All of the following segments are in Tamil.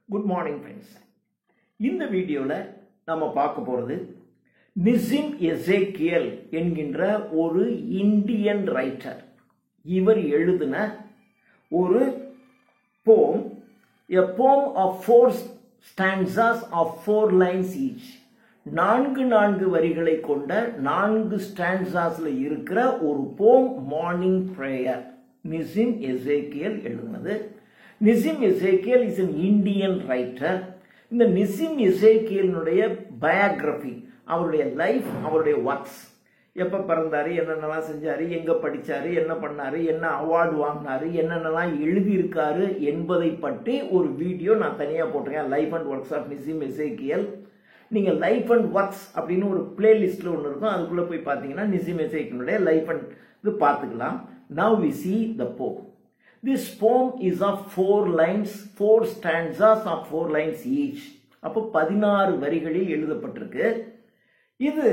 Good morning friends. இந்த வீடியோவில் நம்ம பார்க்க போகிறது நிசிம் எசேக்கியல் என்கின்ற ஒரு இந்தியன் ரைட்டர். இவர் எழுதின ஒரு poem, a poem of 4 stanzas of 4 lines each. 4 வரிகளை கொண்ட 4 ஸ்டான்சாஸ்ல இருக்கிற ஒரு போம் மார்னிங் பிரேயர் நிசிம் எசேக்கியல் எழுதினது. Nissim Ezekiel is an Indian writer. இந்த நிசிம் எசேக்கியலுடைய பயோகிராஃபி, அவருடைய லைஃப், அவருடைய ஒர்க்ஸ், எப்போ பிறந்தாரு, என்னென்னலாம் செஞ்சாரு, எங்கே படித்தாரு, என்ன பண்ணாரு, என்ன அவார்டு வாங்கினாரு, என்னென்னலாம் எழுதியிருக்காரு என்பதை பற்றி ஒரு வீடியோ நான் தனியாக போட்டிருக்கேன். Life and works of Nissim Ezekiel. நீங்கள் லைஃப் அண்ட் ஒர்க்ஸ் அப்படின்னு ஒரு பிளேலிஸ்ட்டில் ஒன்று இருக்கும், அதுக்குள்ளே போய் பார்த்தீங்கன்னா நிசிம் எசேக்கியலுடைய லைஃப் அண்ட் இது பார்த்துக்கலாம். Now we see the poem. This poem is of 4 lines, 4 stanzas of 4 lines each. அப்போ 16 வரிகளில் எழுதப்பட்டிருக்கு. இது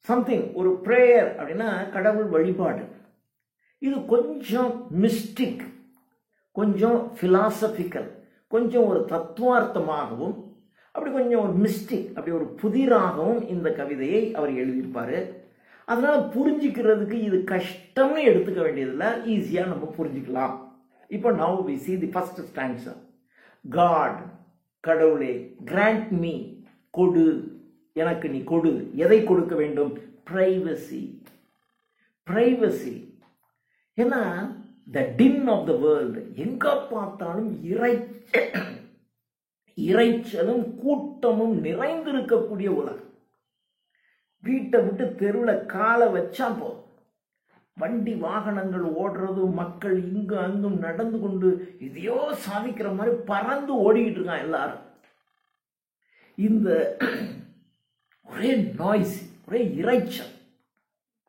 சம்திங், ஒரு ப்ரேயர் அப்படின்னா கடவுள் வழிபாடு. இது கொஞ்சம் மிஸ்டிக், கொஞ்சம் பிலாசபிக்கல், கொஞ்சம் ஒரு தத்துவார்த்தமாகவும், அப்படி கொஞ்சம் ஒரு மிஸ்டிக், அப்படி ஒரு புதிராகவும் இந்த கவிதையை அவர் எழுதியிருப்பார். அதனால் புரிஞ்சிக்கிறதுக்கு இது கஷ்டம்னு எடுத்துக்க வேண்டியதில்லை, ஈஸியாக நம்ம புரிஞ்சுக்கலாம். இப்போ now we see the first stanza. God, கடவுளே, grant me, கொடு, எனக்கு நீ கொடு. எதை கொடுக்க வேண்டும்? பிரைவசி. பிரைவசி ஏன்னா the din of the world, எங்க பார்த்தாலும் இறைச்சலும் கூட்டமும் நிறைந்திருக்கக்கூடிய உலகம். வீட்டை விட்டு தெருவில் காலை வச்சா போதும், வண்டி வாகனங்கள் ஓடுறது, மக்கள் இங்கு அங்கும் நடந்து கொண்டு இதையோ சாதிக்கிற மாதிரி பறந்து ஓடிக்கிட்டு இருக்கான் எல்லாரும். இந்த ஒரே நாய்ஸ், ஒரே இறைச்சல்.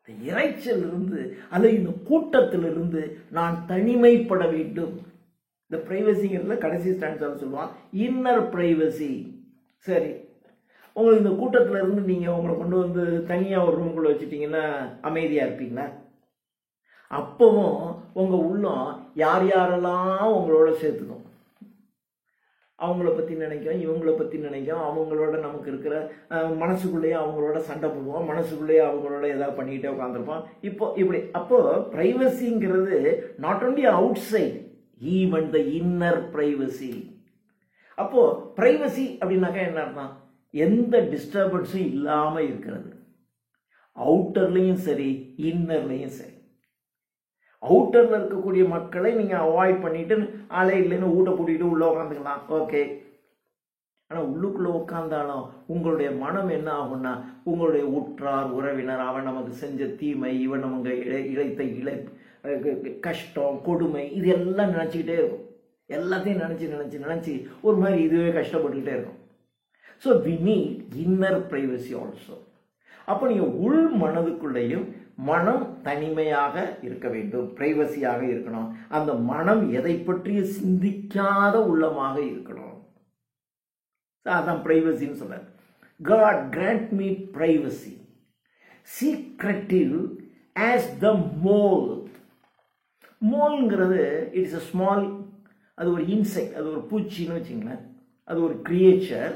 இந்த இறைச்சல் இருந்து அல்லது இந்த கூட்டத்திலிருந்து நான் தனிமைப்பட வேண்டும். இந்த பிரைவசிங்கிறதுல கடைசி ஸ்டாண்ட்ஸால் சொல்லுவான் இன்னர் பிரைவசி. சரி, உங்களுக்கு இந்த கூட்டத்தில் இருந்து நீங்கள் உங்களை கொண்டு வந்து தனியாக ஒரு ரூம்குள்ளே வச்சுட்டிங்கன்னா அமைதியாக இருப்பீங்களா? அப்பவும் உங்கள் உள்ளம் யார் யாரெல்லாம் உங்களோட சேர்த்துக்கும். அவங்கள பற்றி நினைக்கும், இவங்கள பற்றி நினைக்கும், அவங்களோட நமக்கு இருக்கிற மனசுக்குள்ளேயே அவங்களோட சண்டை போடுவோம், மனசுக்குள்ளேயே அவங்களோட ஏதாவது பண்ணிக்கிட்டே உட்காந்துருப்போம். இப்போ இப்படி அப்போ பிரைவசிங்கிறது not only outside, even the inner privacy. அப்போ பிரைவசி அப்படின்னாக்கா என்ன அர்த்தம்? எந்த டிஸ்டர்பன்ஸும் இல்லாமல் இருக்கிறது. அவுட்டர்லையும் சரி, இன்னர்லையும் சரி. அவுட்டரில் இருக்கக்கூடிய மக்களை நீங்கள் அவாய்ட் பண்ணிட்டு ஆளே இல்லைன்னு ஊட்ட கூட்டிகிட்டு உள்ளே உட்காந்துக்கலாம், ஓகே. ஆனால் உள்ளுக்குள்ளே உட்காந்தாலும் உங்களுடைய மனம் என்ன ஆகும்னா, உங்களுடைய உற்றார் உறவினர், அவன் நமக்கு செஞ்ச தீமை, இவன் நமக்கு இழைத்த கஷ்டம், கொடுமை, இது எல்லாம் நினச்சிக்கிட்டே இருக்கும். எல்லாத்தையும் நினச்சி ஒரு மாதிரி இதுவே கஷ்டப்பட்டுக்கிட்டே இருக்கும். So we need inner privacy also. அப்போ நீங்கள் உள் மனதுக்குள்ளேயும் மனம் தனிமையாக இருக்க வேண்டும், பிரைவசியாக இருக்கணும். அந்த மனம் எதை பற்றிய சிந்திக்காத உள்ளமாக இருக்கணும். அதான் பிரைவசின்னு சொல்றாரு. God grant me privacy, secretive as the mole. மோல்ங்கிறது இட்ஸ் a ஸ்மால், அது ஒரு இன்செக்ட், அது ஒரு பூச்சின்னு வச்சுங்களேன். அது ஒரு creature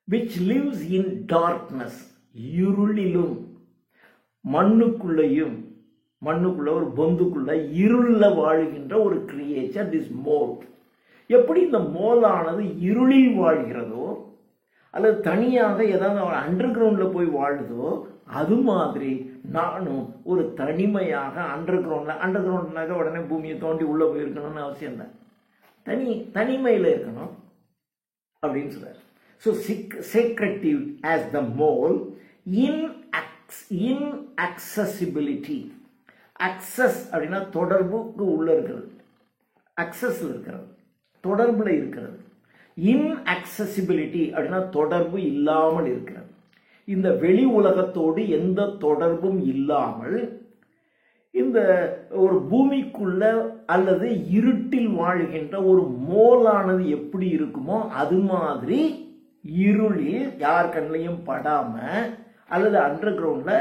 which lives in darkness, இருளிலும், மண்ணுக்குள்ள ஒரு பொந்துக்குள்ள இருள வாழுகின்ற ஒரு கிரியேச்சர், திஸ் மோல். எப்படி இந்த மோலானது இருளில் வாழ்கிறதோ அல்லது தனியாக ஏதாவது அண்டர் கிரவுண்ட்ல போய் வாழுதோ, அது மாதிரி நானும் ஒரு தனிமையாக அண்டர் கிரவுண்ட்னாக்க உடனே பூமியை தோண்டி உள்ள போயிருக்கணும்னு அவசியம் இல்லை, தனிமையில் இருக்கணும் அப்படின்னு சொல்றாரு. So secretive as the mole, inaccessibility. access அப்படின்னா தொடர்புக்கு உள்ள இருக்கிறது, accessல இருக்கிறது, தொடர்புல இருக்கிறது. inaccessibility அப்படின்னா தொடர்பு இல்லாமல் இருக்கிறது. இந்த வெளி உலகத்தோடு எந்த தொடர்பும் இல்லாமல் இந்த ஒரு பூமிக்குள்ள அல்லது இருட்டில் வாழ்கின்ற ஒரு மோலானது எப்படி இருக்குமோ அது மாதிரி இருளில் யார் கண்ணையும் படாம அல்லது அண்டர் கிரவுண்ட்ல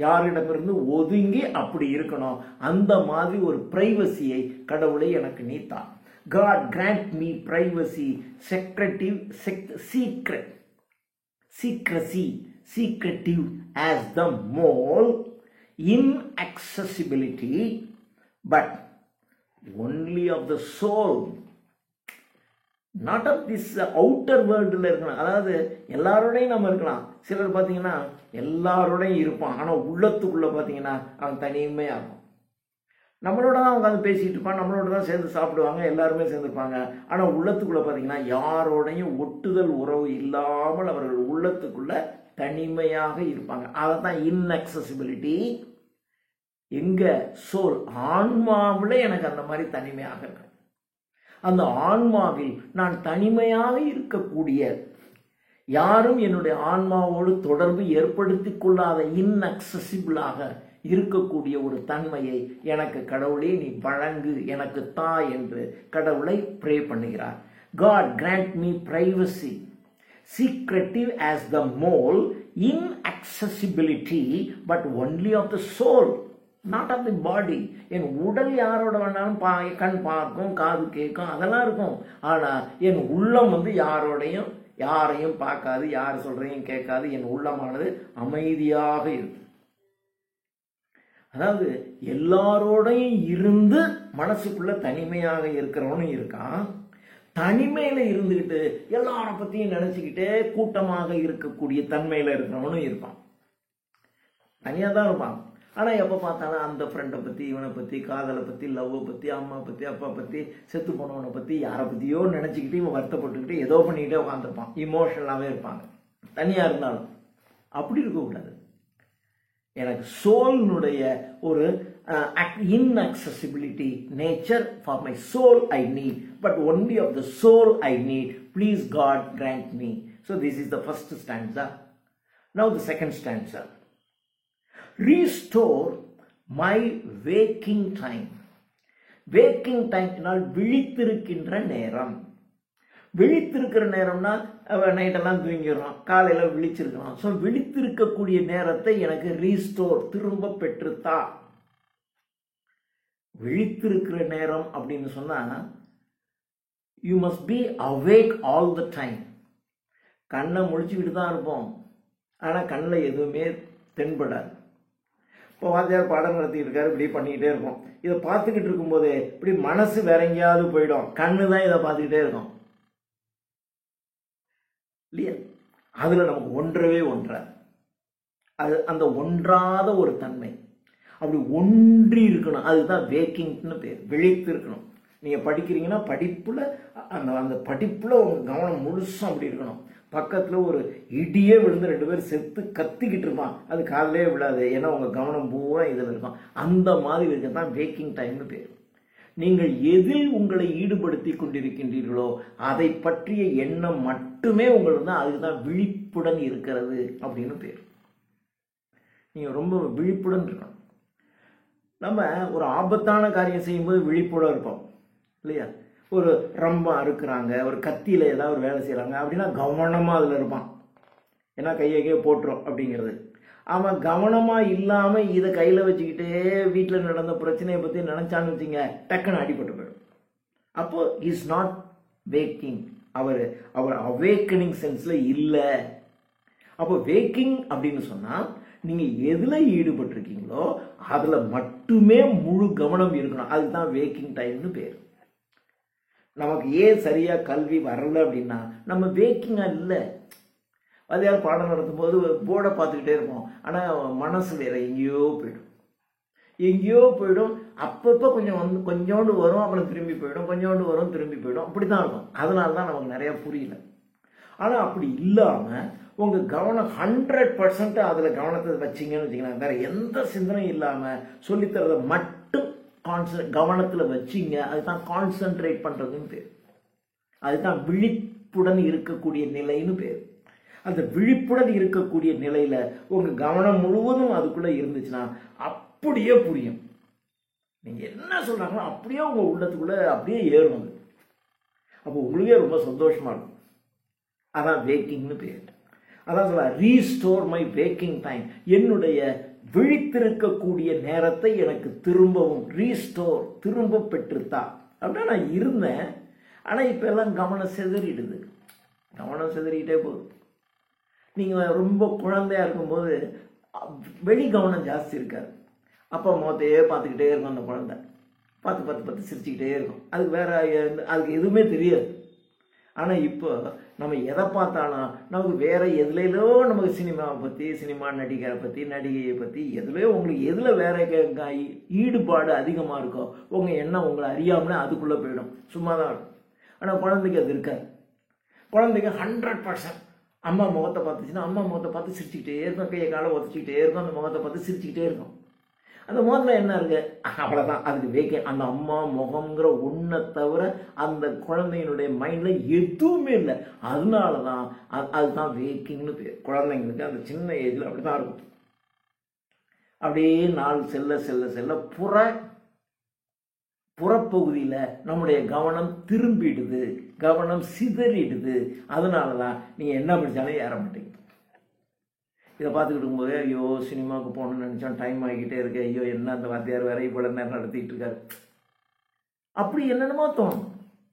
யாரிடமிருந்து ஒதுங்கி அப்படி இருக்கணும். அந்த மாதிரி ஒரு பிரைவசியை கடவுளை எனக்கு நீத்தான். God grant me privacy, secretive as the mole, inaccessibility, but only of the soul, not of this outer worldல இருக்கலாம். அதாவது எல்லாரோடையும் நம்ம இருக்கலாம். சிலர் பார்த்தீங்கன்னா எல்லாரோடையும் இருப்பான், ஆனால் உள்ளத்துக்குள்ள பார்த்தீங்கன்னா அவன் தனிமையாக இருக்கும். நம்மளோட தான் அவங்க பேசிகிட்டு இருப்பான், நம்மளோட தான் சேர்ந்து சாப்பிடுவாங்க, எல்லாருமே சேர்ந்துருப்பாங்க. ஆனால் உள்ளத்துக்குள்ளே பார்த்தீங்கன்னா யாரோடையும் ஒட்டுதல் உறவு இல்லாமல் அவர்கள் உள்ளத்துக்குள்ள தனிமையாக இருப்பாங்க. அதை தான் இன்அக்சசிபிலிட்டி. எங்க சோல், ஆன்மாவில் எனக்கு அந்த மாதிரி தனிமையாக இருக்கு. அந்த ஆன்மாவில் நான் தனிமையாக இருக்கக்கூடிய, யாரும் என்னுடைய ஆன்மாவோடு தொடர்பு ஏற்படுத்தி கொள்ளாத இன்அக்சசிபிளாக இருக்கக்கூடிய ஒரு தன்மையை எனக்கு கடவுளே நீ வழங்கு, எனக்கு தா என்று கடவுளை ப்ரே பண்ணுகிறார். God grant me privacy, secretive as the mole, inaccessibility, but only of the soul, not of the body. என் உடல் யாரோட வேணாலும் கண் பார்க்கும், காது கேட்கும், அதெல்லாம் இருக்கும். ஆனால் என் உள்ளம் யாரையும் பார்க்காது, யார் சொல்றையும் கேட்காது. என் உள்ளமானது அமைதியாக இருக்கும். அதாவது எல்லாரோடையும் இருந்து மனசுக்குள்ள தனிமையாக இருக்கிறவனும் இருக்கான், தனிமையில இருந்துகிட்டு எல்லார பத்தியும் நினைச்சுக்கிட்டே கூட்டமாக இருக்கக்கூடிய தன்மையில இருக்கிறவனும் இருப்பான். தனியா தான் இருப்பான். ஆனா எப்ப பார்த்தாலும் அந்த ஃப்ரெண்டை பத்தி, இவனை பத்தி, காதலை பத்தி, லவ்வை பத்தி, அம்மா பத்தி, அப்பா பத்தி, செத்து போனவனை பத்தி, யாரை பத்தியோ நினைச்சுக்கிட்டு இவன் வருத்தப்பட்டுக்கிட்டு ஏதோ பண்ணிக்கிட்டே உட்காந்துருப்பான். இமோஷனலாவே இருப்பாங்க தனியா இருந்தாலும். அப்படி இருக்கக்கூடாது. எனக்கு சோல்னுடைய ஒரு inaccessibility nature for my soul I need, but only of the soul I need. Please God grant me. So this is the first stanza. Now the second stanza. Restore my waking time. Waking time என்றால் விழித்திருக்கின்ற நேரம். விழித்திருக்கிற நேரம்னா நைட்டெல்லாம் தூங்கிடுறோம், காலையில் விழிச்சிருக்கிறோம். ஸோ விழித்திருக்கக்கூடிய நேரத்தை எனக்கு ரீஸ்டோர், திரும்ப பெற்றுத்தா. விழித்திருக்கிற நேரம் அப்படின்னு சொன்னா you must be awake all the time. கண்ணை முழிச்சுக்கிட்டு தான் இருப்போம், ஆனால் கண்ணில் எதுவுமே தென்படாது. இப்போ வாத்தியார் பாடம் நடத்திக்கிட்டு இருக்காரு, இப்படி பண்ணிக்கிட்டே இருக்கும். இதை பார்த்துக்கிட்டு இருக்கும்போது இப்படி மனசு வேற எங்கேயாவது போயிடும், கண்ணு தான் இதை பார்த்துக்கிட்டே இருக்கும் இல்லையா? அதில் நமக்கு ஒன்றவே ஒன்றாது. அது அந்த ஒன்றாத ஒரு தன்மை அப்படி ஒன்றி இருக்கணும். அதுதான் வேக்கிங்னு பேர். விழித்து இருக்கணும். நீங்கள் படிக்கிறீங்கன்னா படிப்பில் அந்த படிப்பில் உங்கள் கவனம் முழுசும் அப்படி இருக்கணும். பக்கத்தில் ஒரு இடியே விழுந்து 2 பேர் செத்து கத்திக்கிட்டு இருப்பான், அது காதலே விழாது. ஏன்னா உங்கள் கவனம் பூரா இதில் இருக்கும். அந்த மாதிரி இருக்கிறது தான் வேக்கிங் டைம்னு பேர். நீங்கள் எதில் உங்களை ஈடுபடுத்தி கொண்டிருக்கின்றீர்களோ அதை பற்றிய எண்ணம் மட்டுமே உங்களுக்கு தான். அதுக்கு தான் விழிப்புடன் இருக்கிறது அப்படின்னு பேர். நீங்கள் ரொம்ப விழிப்புடன் இருக்கணும். நம்ம ஒரு ஆபத்தான காரியம் செய்யும்போது விழிப்புடன் இருப்போம் இல்லையா? ஒரு ரொம்ப அறுக்குறாங்க, ஒரு கத்தியில் ஏதாவது ஒரு வேலை செய்கிறாங்க அப்படின்னா கவனமாக அதில் இருப்பான். ஏன்னா கையை போட்டுரும் அப்படிங்கிறது. அவன் கவனமாக இல்லாமல் இதை கையில் வச்சுக்கிட்டே வீட்டில் நடந்த பிரச்சனையை பற்றி நினச்சான்னு வச்சுங்க, டக்குன்னு அடிபட்டு போயிடும். அப்போ இஸ் நாட் வேக்கிங். அவர் அவேக்கனிங் சென்ஸில் இல்லை. அப்போ வேக்கிங் அப்படின்னு சொன்னால் நீங்கள் எதில் ஈடுபட்டிருக்கீங்களோ அதில் மட்டுமே முழு கவனம் இருக்கணும். அதுதான் வேக்கிங் டைம்னு பேர். நமக்கு ஏன் சரியாக கல்வி வரல அப்படின்னா நம்ம வேக்கிங்காக இல்லை. வாத்தியார் பாடம் நடத்தும் போது போர்டை பார்த்துக்கிட்டே இருப்போம், ஆனால் மனசு வேற எங்கேயோ போயிடும். அப்பப்போ கொஞ்சோண்டு வரும், அப்புறம் திரும்பி போயிடும், கொஞ்சோண்டு வரும், திரும்பி போயிடும். அப்படி தான் இருக்கும். அதனால தான் நமக்கு நிறையா புரியல. ஆனால் அப்படி இல்லாமல் உங்கள் கவனம் 100% அதில் கவனத்தை வச்சிங்கன்னு வச்சிங்கன்னா, வேற எந்த சிந்தனையும் இல்லாமல் சொல்லித்தரதை மட்டும் கவனத்தில் வச்சிங்க. அதுதான் கான்சென்ட்ரேட் பண்ணுறதுன்னு பேர். அதுதான் விழிப்புடன் இருக்கக்கூடிய நிலைன்னு பேர். அந்த விழிப்புடன் இருக்கக்கூடிய நிலையில் உங்கள் கவனம் முழுவதும் அதுக்குள்ளே இருந்துச்சுன்னா அப்படியே புரியும். நீங்கள் என்ன சொல்கிறாங்களோ அப்படியே உங்கள் உள்ளத்துக்குள்ளே அப்படியே ஏறும். அது அப்போ உங்களுக்கே ரொம்ப சந்தோஷமாக இருக்கும். அதான் வேக்கிங்னு பேர். அதான் சொல்ல ரீஸ்டோர் மை வேக்கிங் டைம். என்னுடைய விழித்திருக்கக்கூடிய நேரத்தை எனக்கு திரும்பவும் ரீஸ்டோர், திரும்ப பெற்றுத்தா. அப்படின்னா நான் இருந்தேன், ஆனால் இப்போ எல்லாம் கவனம் சிதறிடுது, கவனம் சிதறிக்கிட்டே போகுது. நீங்கள் ரொம்ப குழந்தையாக இருக்கும்போது வெளி கவனம் ஜாஸ்தி இருக்காது. அப்பா முகத்தையே பார்த்துக்கிட்டே இருக்கும் அந்த குழந்தை, பார்த்து பார்த்து பார்த்து சிரிச்சுக்கிட்டே இருக்கும். அதுக்கு வேற அதுக்கு எதுவுமே தெரியாது. ஆனால் இப்போ நம்ம எதை பார்த்தாலும் நமக்கு வேற எதுலையோ நமக்கு சினிமாவை பற்றி, சினிமா நடிகரை பற்றி, நடிகையை பற்றி எதுலையோ உங்களுக்கு எதில் வேற ஈடுபாடு அதிகமாக இருக்கோ உங்கள் எண்ணம் உங்களை அறியாமலே அதுக்குள்ளே போயிடும், சும்மா தான் இருக்கும். ஆனால் குழந்தைக்கு அது இருக்காது. குழந்தைக்கு 100% அம்மா முகத்தை பார்த்துச்சுன்னா அம்மா முகத்தை பார்த்து சிரிச்சுக்கிட்டே இருக்கும், கையை காலை ஒத்துச்சிக்கிட்டே இருக்கும், அந்த முகத்தை பார்த்து சிரிச்சுக்கிட்டே இருக்கும். அந்த முகத்தில் என்ன இருக்கு, அவ்வளோதான். அதுக்கு வேக்க அந்த அம்மா முகம்ங்கிற ஒன்றை தவிர அந்த குழந்தையினுடைய மைண்டில் எதுவுமே இல்லை. அதனால தான் அதுதான் வேக்கிங்னு பேர். குழந்தைங்களுக்கு அந்த சின்ன ஏஜில் அப்படி தான் இருக்கும். அப்படியே நாள் செல்ல செல்ல செல்ல புறப்பகுதியில் நம்முடைய கவனம் திரும்பிடுது, கவனம் சிதறிடுது. அதனால தான் நீங்கள் என்ன படித்தாலும் ஏற மாட்டீங்க. இதை பார்த்துக்கிட்டு இருக்கும்போது ஐயோ சினிமாவுக்கு போகணும்னு நினச்சோம், டைம் ஆகிக்கிட்டே இருக்கு, ஐயோ என்ன அந்த வாத்தியார் வேற இவ்வளோ நேரம் நடத்திட்டு இருக்காரு, அப்படி என்னென்னமோ தோணும்.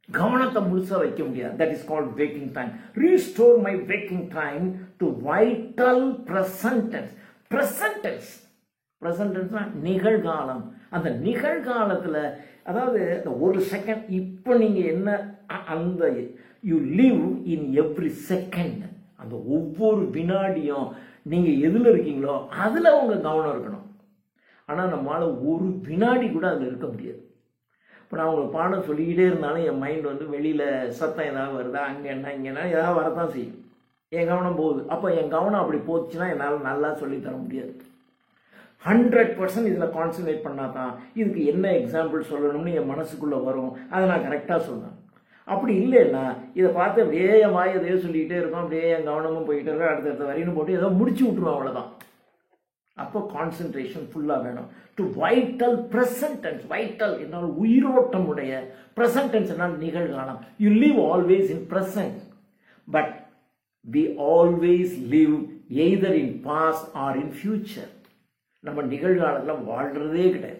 கவனத்தை முழுசாக வைக்க முடியாது. That is called waking time. Restore my waking time to vital presentness. ப்ரெசன்டென்ஸ்னா நிகழ்காலம். அந்த நிகழ்காலத்தில் அதாவது அந்த ஒரு செகண்ட், இப்போ நீங்கள் என்ன அந்த you live in every second. அந்த ஒவ்வொரு வினாடியும் நீங்கள் எதில் இருக்கீங்களோ அதில் உங்கள் கவனம் இருக்கணும். ஆனால் நம்மளால் ஒரு வினாடி கூட அதில் இருக்க முடியாது. இப்போ நான் உங்களுக்கு பாடம் சொல்லிக்கிட்டே இருந்தாலும் என் மைண்ட் வந்து வெளியில் சத்தம் ஏதாவது வருதா, அங்கே என்ன இங்கேனா ஏதாவது வரத்தான் செய்யும், என் கவனம் போகுது. அப்போ என் கவனம் அப்படி போச்சுன்னா என்னால் நல்லா சொல்லித்தர முடியாது. 100% இதில் கான்சன்ட்ரேட் பண்ணால் தான் இதுக்கு என்ன எக்ஸாம்பிள் சொல்லணும்னு என் மனசுக்குள்ளே வரும், அதை நான் கரெக்டாக சொல்லுவேன். அப்படி இல்லைன்னா இதை பார்த்து அப்படியே என் வாய் எதையோ சொல்லிக்கிட்டே இருக்கும், அப்படியே என் கவனமும் போயிட்டே இருக்கும், அடுத்தடுத்த வரைன்னு போட்டு ஏதோ முடிச்சு விட்டுருவோம், அவ்வளோதான். அப்போ கான்சன்ட்ரேஷன் ஃபுல்லாக வேணும். To vital present tense. வைட்டல் என்னால் உயிரோட்டம் உடைய, ப்ரெசன்டென்ஸ் என்னால் நிகழ்காலம். You live always in present, but we always live either in past or in future. நம்ம நிகழ்காலத்தில் வாழ்கிறதே கிடையாது.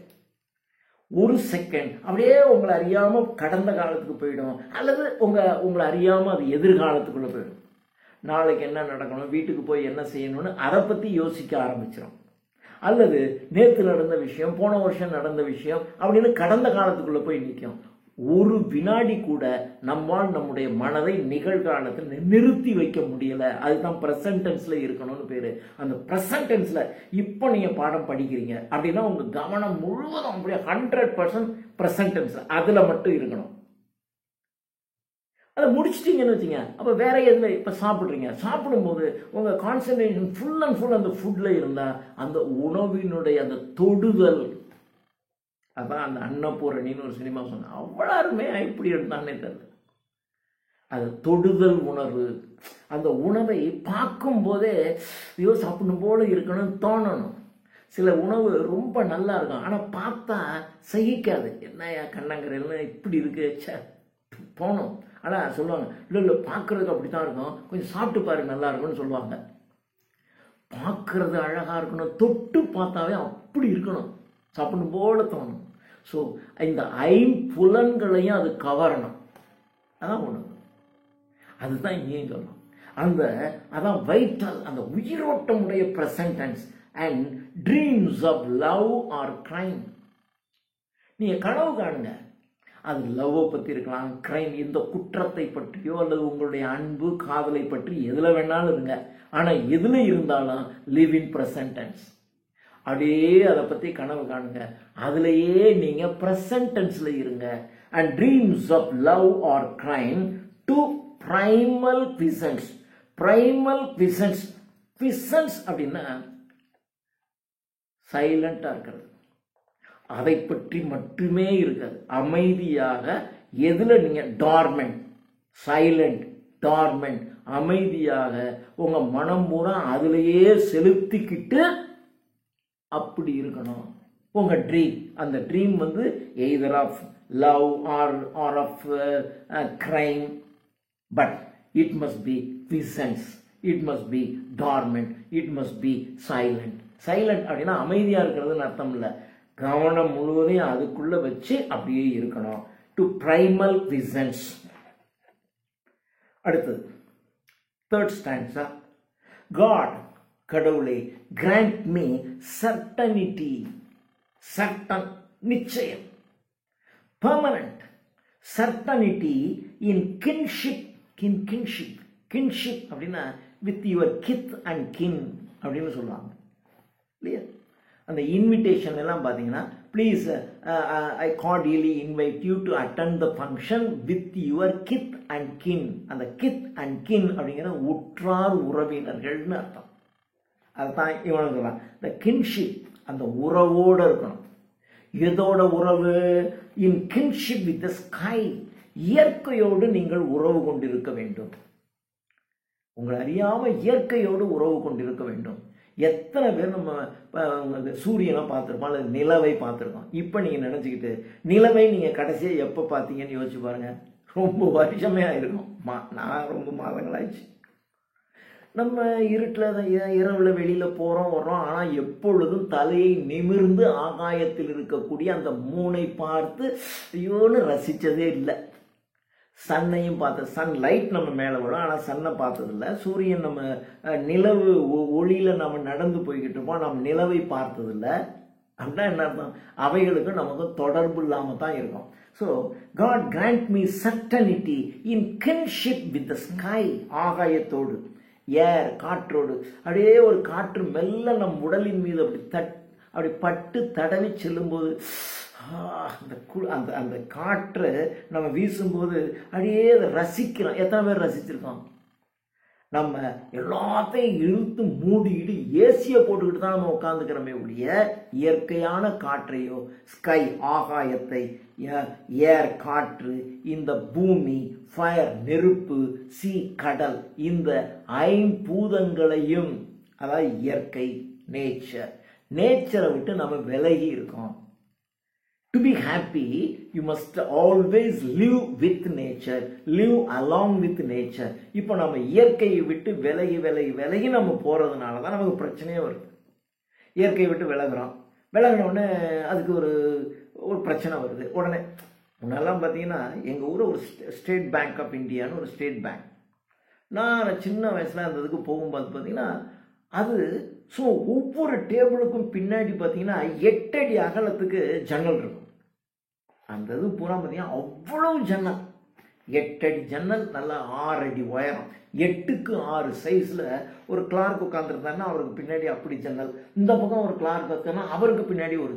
ஒரு செகண்ட் அப்படியே உங்களை அறியாமல் கடந்த காலத்துக்கு போயிடும், அல்லது உங்களை அறியாமல் அது எதிர்காலத்துக்குள்ளே போயிடும். நாளைக்கு என்ன நடக்கணும், வீட்டுக்கு போய் என்ன செய்யணும்னு அதை பற்றி யோசிக்க ஆரம்பிச்சிடும். அல்லது நேற்று நடந்த விஷயம், போன வருஷம் நடந்த விஷயம் அப்படின்னு கடந்த காலத்துக்குள்ளே போய் நிற்கும். ஒரு வினாடி கூட நம்மால் நம்முடைய மனதை நிகழ்காலத்தில் நிறுத்தி வைக்க முடியல. அதுதான் ப்ரெசன்ட் டென்ஸ்ல இருக்கணும்னு பேரு. அந்த ப்ரெசன்ட் டென்ஸ்ல இப்போ நீங்க பாடம் படிக்கிறீங்க அப்படின்னா உங்க கவனம் முழுவதும் அப்படியே 100% ப்ரெசன்ட் டென்ஸ் அதுல மட்டும் இருக்கணும். அதை முடிச்சிட்டீங்கன்னு வச்சுங்க, அப்போ வேற எதுல இப்போ சாப்பிட்றீங்க, சாப்பிடும்போது உங்க கான்சன்ட்ரேஷன் ஃபுல் அண்ட் ஃபுல் அந்த ஃபுட்ல இருந்தா அந்த உணவினுடைய அந்த தொடுதல். அதான் அந்த அன்னபூரணின்னு ஒரு சினிமா சொன்னேன், அவ்வளோ அருமையா எப்படி எடுத்தானே தெரியல. அது தொடுதல் உணர்வு. அந்த உணவை பார்க்கும் போதே ஐயோ சாப்பிடணும் போல இருக்கணும்னு தோணணும். சில உணவு ரொம்ப நல்லா இருக்கும், ஆனால் பார்த்தா சகிக்காது. என்னையா கண்ணங்கரையில் இப்படி இருக்கு போகணும். ஆனால் சொல்லுவாங்க இல்லை பார்க்கறதுக்கு அப்படி தான் இருக்கும், கொஞ்சம் சாப்பிட்டு பாரு நல்லா இருக்கும்னு சொல்லுவாங்க. பார்க்கறது அழகாக இருக்கணும், தொட்டு பார்த்தாவே அப்படி இருக்கணும், சாப்பிடணும் போல தோணும். ஸோ இந்த ஐம்புலன்களையும் அது கவரணும். அதான் உணவு. அதுதான் இங்கேயும் சொல்லணும். அதான் வைட்டல், அந்த உயிரோட்டமுடைய presentness and dreams of love or crime. நீங்க கனவு காணுங்க, அது லவ்வை பற்றி இருக்கலாம், கிரைம் இந்த குற்றத்தை பற்றியோ அல்லது உங்களுடைய அன்பு காதலை பற்றி எதில் வேணாலும் இருங்க. ஆனால் எதில் இருந்தாலும் லிவ் இன் ப்ரெசன்ட் டென்ஸ். அப்படியே அதை பற்றி கனவு காணுங்க, அதுலேயே நீங்கள் ப்ரெசன்ட் டென்ஸில் இருங்க. And dreams of love or crime to primal passions. Primal passions. Passions அப்படின்னா சைலண்டாக இருக்கிறது, அதை பற்றி மட்டுமே இருக்காது, அமைதியாக. எதுல நீங்க டார்மெண்ட், சைலண்ட், டார்மெண்ட், அமைதியாக உங்க மனம் பூரா அதுலேயே செலுத்திக்கிட்டு அப்படி இருக்கணும் உங்க ட்ரீம். அந்த ட்ரீம் வந்து either of love or of crime, but it must be passions, it must be torment, it must be silent. Silent அப்படின்னா அமைதியா இருக்கிறதுன்னு அர்த்தம் இல்லை, கவனம் முழுவதையும் அதுக்குள்ள வச்சு அப்படியே இருக்கணும். டு பிரைமல் பிசன்ஸ் அடுத்தது தேர்ட் ஸ்டான்ஸா, காட் கடவுளே கிராண்ட் மீ சர்டனிட்டி, சர்டன் நிச்சயம், permanent certainty in kinship, kinship அப்படின்னா வித் யுவர் கித் அண்ட் கின் அப்படின்னு சொல்லுவாங்க இல்லையா. அந்த இன்விடேஷன் எல்லாம் பார்த்தீங்கன்னா, please I cordially invite you to attend the function with your கித் and கின். அந்த கித் அண்ட் கின் அப்படிங்கிற உற்றார் உறவினர்கள்னு அர்த்தம். அதுதான் இவனு சொல்றான், இந்த கின்ஷிப் அந்த உறவோடு இருக்கணும். எதோட உறவு? இன் கின்ஷிப் வித் த ஸ்கை, இயற்கையோடு நீங்கள் உறவு கொண்டிருக்க வேண்டும். உங்களை அறியாமல் இயற்கையோடு உறவு கொண்டிருக்க வேண்டும். எத்தனை பேர் நம்ம சூரியனை பார்த்துருப்போம் அல்லது நிலவை பார்த்துருக்கோம். இப்போ நீங்கள் நினச்சிக்கிட்டு நிலவை நீங்கள் கடைசியாக எப்போ பார்த்தீங்கன்னு யோசிச்சு பாருங்கள். ரொம்ப வருஷமே ஆயிருக்கும். நான் ரொம்ப மாதங்களாயிடுச்சு. நம்ம இருட்டில் இரவில் வெளியில் போகிறோம் வர்றோம். ஆனால் எப்பொழுதும் தலையை நிமிர்ந்து ஆகாயத்தில் இருக்கக்கூடிய அந்த மூனை பார்த்து ஐயோன்னு ரசித்ததே இல்லை. சன்னையும் பார்த்து, சன் லைட் நம்ம மேலே விடும், ஆனால் சன்னை பார்த்ததில்லை. சூரியன் நம்ம நிலவு ஒளியில் நம்ம நடந்து போய்கிட்டு இருப்போம், நம்ம நிலவை பார்த்ததில்லை. அப்படின்னா என்ன அர்த்தம்? அவைகளுக்கும் நமக்கு தொடர்பு இல்லாமல் தான் இருக்கும். So God grant me certainty in kinship with the sky, ஆகாயத்தோடு, ஏர் காற்றோடு. அப்படியே ஒரு காற்று மெல்ல நம் உடலின் மீது அப்படி பட்டு தடவி செல்லும்போது அந்த அந்த காற்றை நம்ம வீசும்போது அப்படியே அதை ரசிக்கிறோம். எத்தனை பேர் ரசிச்சிருக்கோம்? நம்ம எல்லாத்தையும் இழுத்து மூடிக்கிட்டு ஏசியை போட்டுக்கிட்டு தான் நம்ம உட்காந்துக்கிறோமே ஒழிய இயற்கையான காற்றையோ, ஸ்கை ஆகாயத்தை, ஏர் காற்று, இந்த பூமி, ஃபயர் நெருப்பு, சி கடல், இந்த ஐம்பூதங்களையும், அதாவது இயற்கை நேச்சரை விட்டு நம்ம விலகி இருக்கோம். To be happy, you must always live with nature, live along with nature. இப்போ நம்ம இயற்கையை விட்டு விலகி நம்ம போகிறதுனால தான் நமக்கு பிரச்சனையே வருது. இயற்கையை விட்டு விலகினோடனே அதுக்கு ஒரு பிரச்சனை வருது. உடனே முன்னெல்லாம் பார்த்தீங்கன்னா எங்கள் ஊரில் ஒரு ஸ்டேட் பேங்க் ஆஃப் இந்தியான்னு ஒரு ஸ்டேட் பேங்க். நான் சின்ன வயசில் அந்த இதுக்கு போகும்போது பார்த்தீங்கன்னா அது ஸோ ஒவ்வொரு டேபிளுக்கும் பின்னாடி பார்த்தீங்கன்னா 8 அடி அகலத்துக்கு ஜன்னல் இருக்கும். அந்த இது பூரா பார்த்தீங்கன்னா அவ்வளவு ஜன்னல், 8 அடி ஜன்னல், நல்லா 6 அடி உயரம், 8க்கு 6 சைஸில் ஒரு கிளார்க் உட்காந்துருந்தாருன்னா அவருக்கு பின்னாடி அப்படி ஜன்னல், இந்த பக்கம் ஒரு கிளார்க் உட்காந்துனா அவருக்கு பின்னாடி ஒரு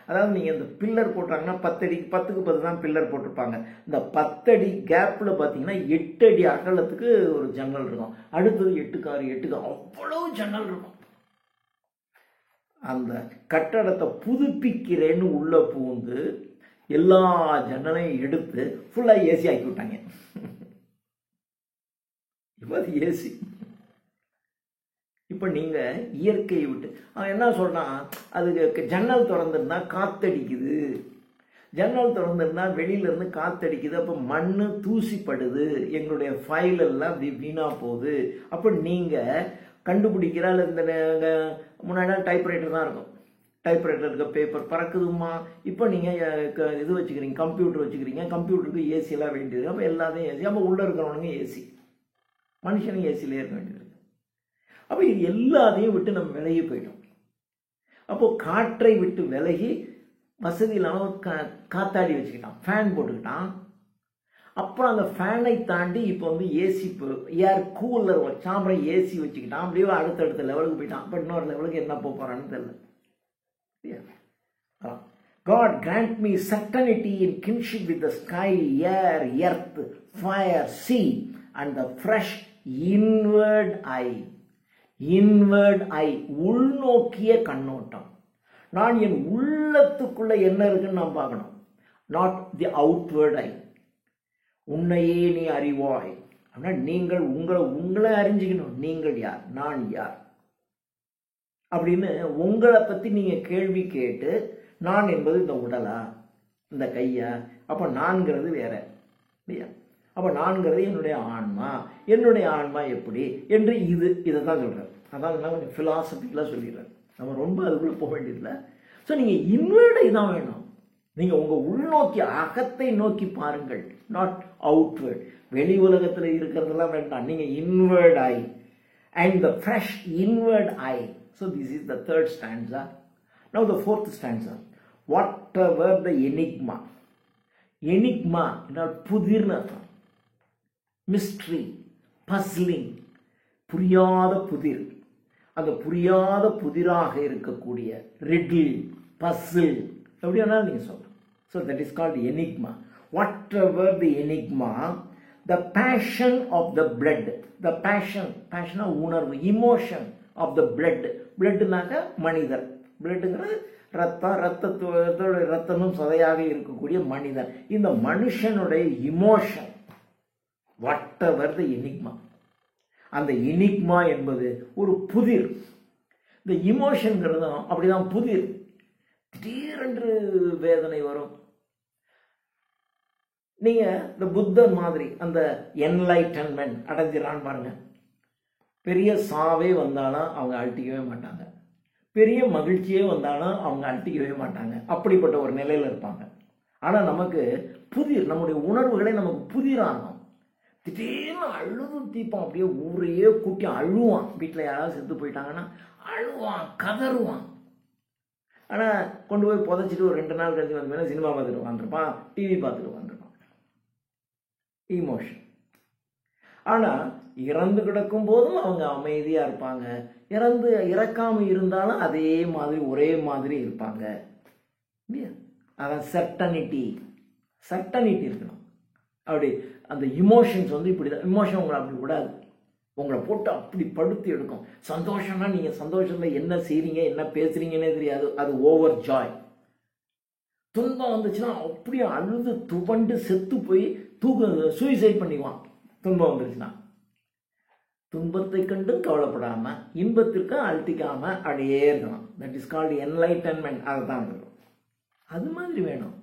அதாவது நீங்கள் இந்த பில்லர் போட்டாங்கன்னா 10 அடிக்கு 10க்கு 10 தான் பில்லர் போட்டிருப்பாங்க. இந்த 10 அடி கேப்பில் பார்த்தீங்கன்னா 8 அடி அகலத்துக்கு ஒரு ஜன்னல் இருக்கும். அடுத்தது 8க்கு 6 அவ்வளவு ஜன்னல் இருக்கும். அந்த கட்டடத்தை புதுப்பிக்கிறேன்னு உள்ள பூந்து எல்லா ஜன்னலையும் எடுத்து ஃபுல்லாக ஏசி ஆக்கி விட்டாங்க. இப்போ அது ஏசி. இப்போ நீங்கள் இயற்கையை விட்டு அவன் என்ன சொல்கிறான், அதுக்கு ஜன்னல் திறந்துருந்தா காத்தடிக்குது, ஜன்னல் திறந்துருந்தா வெளியிலேருந்து காத்தடிக்குது, அப்போ மண் தூசிப்படுது, எங்களுடைய ஃபைல் எல்லாம் வீணாக போகுது. அப்போ நீங்கள் கண்டுபிடிக்கிறாள். இந்த முன்னாடி டைப்ரைட்டர் தான் இருக்கும், டைப்ரைட்டர் இருக்க பேப்பர் பறக்குதுமா. இப்போ நீங்கள் இது வச்சுக்கிறீங்க, கம்ப்யூட்டர் வச்சுக்கிறீங்க, கம்ப்யூட்டருக்கு ஏசியெல்லாம் வேண்டியது. அப்போ எல்லாத்தையும் ஏசி, அப்போ உள்ளே இருக்கிறவனுங்க ஏசி, மனுஷனும் ஏசியிலே இருக்க வேண்டியது. அப்போ இது எல்லாத்தையும் விட்டு நம்ம விலகி போயிட்டோம். அப்போது காற்றை விட்டு விலகி வசதி இல்லாமல் காத்தாடி வச்சுக்கிட்டான், ஃபேன் போட்டுக்கிட்டான். அப்புறம் அந்த ஃபேனை தாண்டி இப்போ வந்து ஏசி, ஏர் கூலர் வச்சான், அப்புறம் ஏசி வச்சுக்கிட்டான். அப்படியே அடுத்தடுத்த லெவலுக்கு போயிட்டான். அப்போ இன்னொரு லெவலுக்கு என்ன போகிறான்னு தெரியல. God grant me certainty in kinship with the sky, air, earth, fire, sea and the fresh inward eye. Inward eye, உள்நோக்கிய கண்ணோட்டம். நான் என் உள்ளத்துக்குள்ள என்ன இருக்குன்னு நான் பார்க்கணும். Not the outward eye. உன்னையே நீ அறிவாய் அப்படின்னா நீங்கள் உங்களை அறிஞ்சிக்கணும். நீங்கள் யார், நான் யார் அப்படின்னு உங்களை பற்றி நீங்கள் கேள்வி கேட்டு, நான் என்பது இந்த உடலா, இந்த கையா, அப்போ நான்கிறது வேற இல்லையா? அப்போ நான்கிறது என்னுடைய ஆன்மா எப்படி என்று இதை தான் சொல்கிறேன். அதான் நான் கொஞ்சம் ஃபிலாசபிக்கலாக சொல்லிடுறேன், நம்ம ரொம்ப அதுக்குள்ளே போக வேண்டியதில்லை. ஸோ நீங்கள் இன்வர்டை தான் வேணும். நீங்கள் உங்கள் உள்நோக்கி அகத்தை நோக்கி பாருங்கள். Not outward. வெளி உலகத்தில் இருக்கிறதெல்லாம் வேண்டாம், நீங்கள் inward I and the fresh inward eye. So this is the third stanza. Now the fourth stanza. Whatever the enigma. Enigma என்றால் புதிர்னு அர்த்தம். மிஸ்ட்ரி, பஸ்லிங், புரியாத புதிர். அந்த புரியாத புதிராக இருக்கக்கூடிய ரிடில், பசில் எப்படி வேணாலும் நீங்கள் சொல்லலாம். So that is called enigma. Whatever the enigma, the passion of the blood. The passion, passion உணர்வு, emotion of the blood. bloodனாக்க மனிதர். bloodங்கிறது ரத்தம், ரத்தமும் சதையாக இருக்கக்கூடிய மனிதன். இந்த மனுஷனுடைய இமோஷன், whatever the enigma. அந்த enigma என்பது ஒரு புதிர். இந்த இமோஷன்ங்கிறதும் அப்படிதான் புதிர். திடீரென்று வேதனை வரும். நீங்க இந்த புத்தர் மாதிரி அந்த என்லைட்டன்மெண்ட் அடைஞ்சிடறான்னு பாருங்க. பெரிய சாவே வந்தாலும் அவங்க அழட்டிக்கவே மாட்டாங்க, பெரிய மகிழ்ச்சியே வந்தாலும் அவங்க அழட்டிக்கவே மாட்டாங்க. அப்படிப்பட்ட ஒரு நிலையில் இருப்பாங்க. ஆனால் நமக்கு புதிர், நம்முடைய உணர்வுகளை நமக்கு புதிராகும். திடீர்னு அழுது தீப்போம், அப்படியே ஊரையே கூட்டி அழுவான். வீட்டில் யாராவது செத்து போயிட்டாங்கன்னா அழுவான், கதறுவான். ஆனால் கொண்டு போய் புதைச்சிட்டு ஒரு 2 நாள் கழிச்சு வந்து மேலே சினிமா பார்த்துட்டு உட்காந்துருப்பான், டிவி பார்த்துட்டு உட்காந்துருப்பான். இமோஷன். ஆனால் இறந்து கிடக்கும் போதும் அவங்க அமைதியாக இருப்பாங்க. இறக்காம இருந்தாலும் அதே மாதிரி ஒரே மாதிரி இருப்பாங்க. அதான் சர்டனிட்டி இருக்கணும். அப்படி அந்த இமோஷன்ஸ் வந்து இப்படி தான். இமோஷன் உங்களை அப்படி விடாது, உங்களை போட்டு அப்படி படுத்தி எடுக்கும். சந்தோஷம்னா நீங்கள் சந்தோஷத்தில் என்ன செய்கிறீங்க என்ன பேசுகிறீங்கன்னே தெரியாது, அது ஓவர் ஜாய். துன்பம் வந்துச்சுன்னா அப்படியே அழுது துவண்டு செத்து போய் சூசைட் பண்ணிக்குவான். துன்பம் வந்துருச்சுன்னா துன்பத்தை கண்டு கவலைப்படாம இன்பத்திற்கு அழட்டிக்காம அப்படியே இருக்கணும். That is called enlightenment. அதை தான் இருக்கும். அது மாதிரி வேணும்.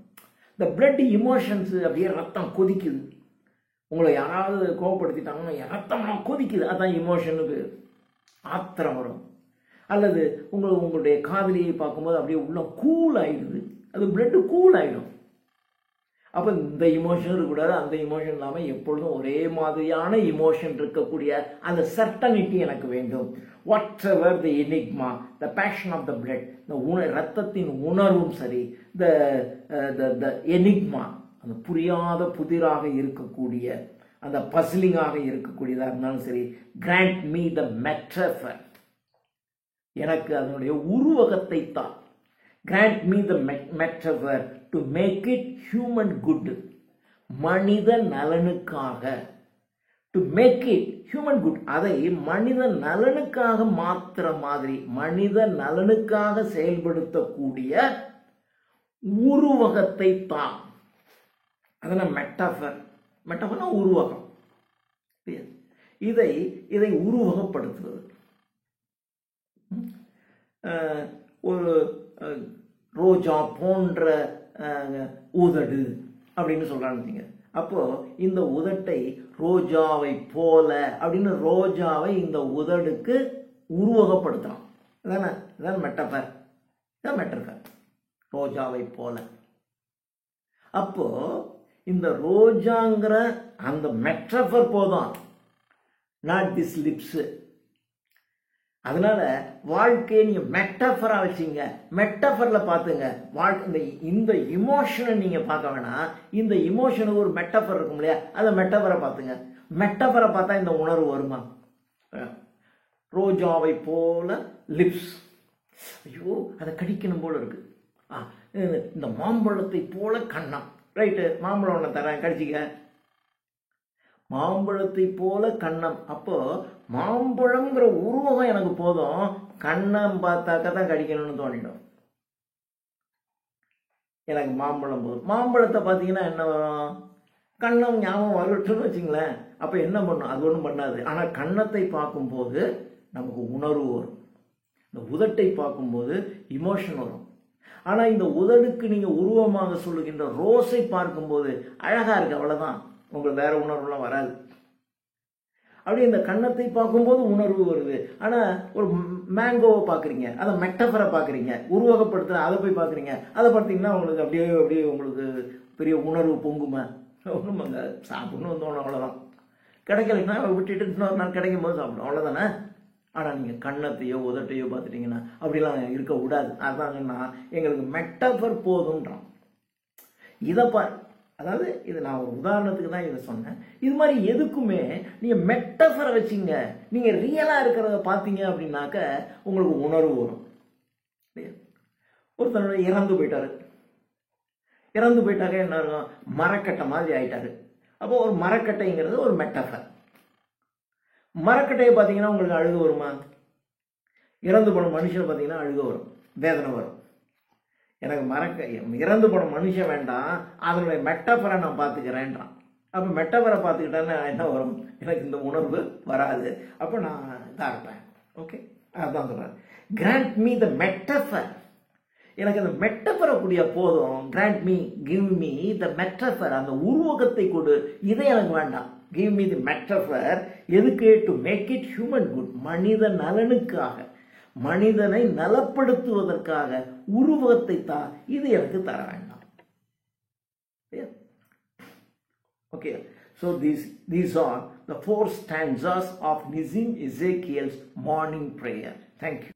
இந்த பிளட் இமோஷன்ஸ், அப்படியே ரத்தம் கொதிக்குது. உங்களை யாராவது கோவப்படுத்திட்டாங்கன்னா ரத்தம்லாம் கொதிக்குது, அதான் இமோஷனு பேர். ஆத்திரம் வரும். அல்லது உங்களுடைய காதலியை பார்க்கும்போது அப்படியே உள்ள கூல் ஆயிடுது, அது பிளட்டு கூல் ஆகிடும். அப்போ இந்த இமோஷன் இருக்கக்கூடாது, அந்த இமோஷன் இல்லாமல் எப்பொழுதும் ஒரே மாதிரியான இமோஷன் இருக்கக்கூடிய அந்த சர்டனிட்டி எனக்கு வேண்டும். Whatever the enigma, the passion of the blood, இந்த ரத்தத்தின் உணர்வும் சரி, த எனிக்மா, அந்த புரியாத புதிராக இருக்கக்கூடிய அந்த பசிலிங்காக இருக்கக்கூடியதாக இருந்தாலும் சரி, கிராண்ட் மீ த மெட்டஃபர், எனக்கு அதனுடைய உருவகத்தை தான். Grant me the metaphor to make it human good. மனித நலனுக்காக. To make it human good. அதை மனித நலனுக்காக மாத்திர மாதிரி, மனித நலனுக்காக செயல்படுத்தக்கூடிய உருவகத்தை தான். அதனால் மெட்டாஃபர். மெட்டாஃபர்னா உருவகம். இதை உருவகப்படுத்துவது. ஒரு ரோஜா போன்ற உதடு அப்படின்னு சொல்றாங்க. அப்போ இந்த உதட்டை ரோஜாவை போல அப்படின்னு ரோஜாவை இந்த உதடுக்கு உருவகப்படுத்தலாம். இதான் மெட்டஃபர். இதான் மெட்டஃபர், ரோஜாவை போல. அப்போ இந்த ரோஜாங்கிற அந்த மெட்டஃபர் போதும், நாட் திஸ் லிப்ஸ். அதனால வாழ்க்கையை நீங்க மெட்டஃபரா வச்சுங்க. மெட்டஃபர்ல பாத்துங்க. இந்த இமோஷனை நீங்க பார்க்க வேணாம். இந்த இமோஷனுக்கு ஒரு மெட்டஃபர் இருக்கும் இல்லையா, அதை மெட்டஃபரை பார்த்துங்க. மெட்டஃபரை பார்த்தா இந்த உணர்வு வருமா? ரோஜாவை போல லிப்ஸ், ஐயோ அதை கடிக்கணும் போல இருக்கு. இந்த மாம்பழத்தை போல கண்ணம், ரைட்டு, மாம்பழம் ஒன்று தரேன் கடிச்சிக்க. மாம்பழத்தை போல கண்ணம். அப்போ மாம்பழம்ங்கிற உருவகம் எனக்கு போதும், கண்ணம் பார்த்தாக்க தான் கடிக்கணும்னு தோணிடும். எனக்கு மாம்பழம் போதும். மாம்பழத்தை பார்த்தீங்கன்னா என்ன வரும்? கண்ணம் ஞாபகம் வரட்டுன்னு வச்சுங்களேன். அப்போ என்ன பண்ணும்? அது ஒன்றும் பண்ணாது. ஆனால் கண்ணத்தை பார்க்கும்போது நமக்கு உணர்வு வரும். இந்த உதட்டை பார்க்கும்போது இமோஷன் வரும். ஆனால் இந்த உதடுக்கு நீங்கள் உருவமாக சொல்லுகின்ற ரோஸை பார்க்கும்போது அழகாக இருக்கு, அவ்வளோதான். உங்களுக்கு வேற உணர்வுலாம் வராது. அப்படி இந்த கண்ணத்தை பார்க்கும்போது உணர்வு வருது. ஆனால் ஒரு மேங்கோவை பார்க்குறீங்க, அதை மெட்டஃபரை பார்க்குறீங்க, உருவகப்படுத்துகிற அதை போய் பார்க்குறீங்க, அதை பார்த்தீங்கன்னா உங்களுக்கு அப்படியே உங்களுக்கு பெரிய உணர்வு பொங்குமா? ஒன்றும் அங்கே சாப்பிடணும் தோணும், அவ்வளோதான். கிடைக்கலைன்னா விட்டுட்டு இன்னொரு நாள் கிடைக்கும் போது சாப்பிடும், அவ்வளோதானே. ஆனால் நீங்கள் கண்ணத்தையோ உதட்டையோ பார்த்துட்டிங்கன்னா அப்படிலாம் இருக்கக்கூடாது. அதாங்கன்னா எங்களுக்கு மெட்டஃபர் போதுன்றான். இதை பாரு, அதாவது இது நான் ஒரு உதாரணத்துக்கு தான் இதை சொன்னேன். இது மாதிரி எதுக்குமே நீங்கள் மெட்டஃபரை வச்சிங்க, நீங்கள் ரியலாக இருக்கிறத பார்த்தீங்க அப்படின்னாக்க உங்களுக்கு உணர்வு வரும். ஒருத்தர் இறந்து போயிட்டாரு, இறந்து போயிட்டாக்க என்ன இருக்கும், மரக்கட்டை மாதிரி ஆயிட்டாரு. அப்போ ஒரு மரக்கட்டைங்கிறது ஒரு மெட்டஃபர். மரக்கட்டையை பார்த்தீங்கன்னா உங்களுக்கு அழுக வருமா? இறந்து போன மனுஷனை பார்த்தீங்கன்னா அழுக வரும், வேதனை வரும். எனக்கு இறந்து போன மனுஷன் வேண்டாம், அதனுடைய மெட்டஃபரை நான் பார்த்துக்கிறேன்றான். அப்போ மெட்டஃபரை பார்த்துக்கிட்டேன்னா என்ன வரும், எனக்கு இந்த உணர்வு வராது, அப்போ நான் இதாக இருப்பேன். ஓகே, அதுதான் சொல்கிறேன். Grant me the metaphor. எனக்கு அந்த மெட்டஃபரை கூடிய போதும். Grant me, give me the metaphor. அந்த உருவகத்தை கொடு, இதை எனக்கு வேண்டாம். Give me the metaphor. எதுக்கு? To make it human good. மனித நலனுக்காக, மனிதனை நலப்படுத்துவதற்காக உருவகத்தை தான். இது எனக்கு தர வேண்டாம். Okay, so these are the 4 stanzas of Nizim Ezekiel's morning prayer. Thank you.